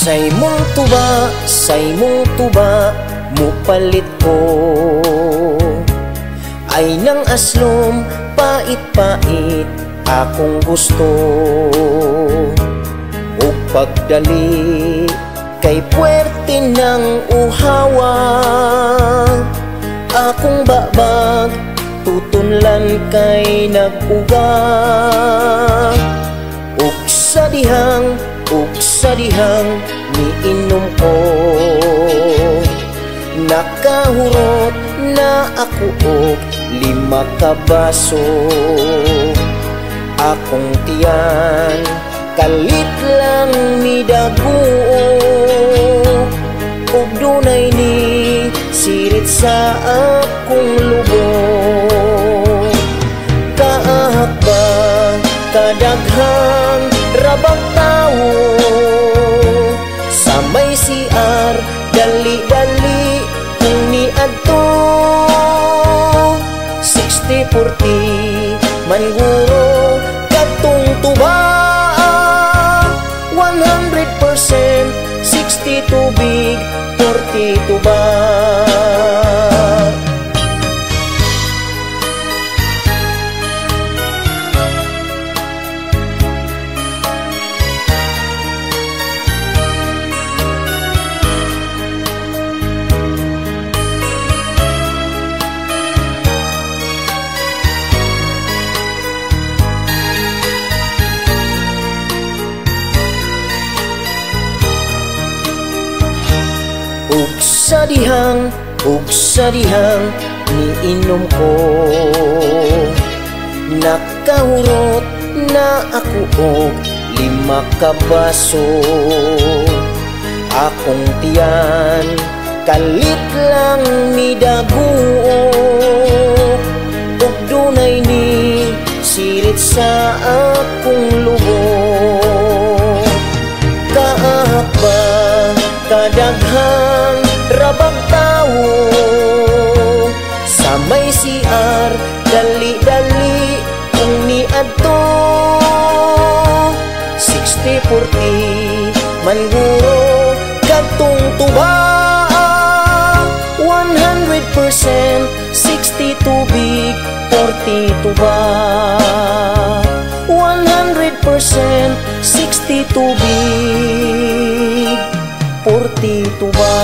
Say mong tuba, mupalit ko ay nang aslom, pait-pait akong gusto. O pagdali kay puwerte ng uhawa, akong babag tutunlan kay nag-uga. Ug sa dihang niinom ko, nakahurot na ako og 5 ka baso. Akong tiyan kalit lang ni daguo, ug dunay ni sirit sa akong lubong. Kaahak ba kadaghang rabang tao sa may CR, dali-dali kung niadto. 60-40 mangguro katong tuba, 100% 60 tubig, 40 tuba. Ug sa dihang niinom ko, nakahurot na ako og 5 ka baso. Akong tiyan kalit lang ni daguo, ug dunay ni sirit sa akong lubong. Kaahak ba kadaghang rabang tao sa may CR, dali-dali kung niadto. 60-40 mangguro katong tuba, 100% 60 tubig, 40 tuba. 100% 60 tubig, 40 tuba.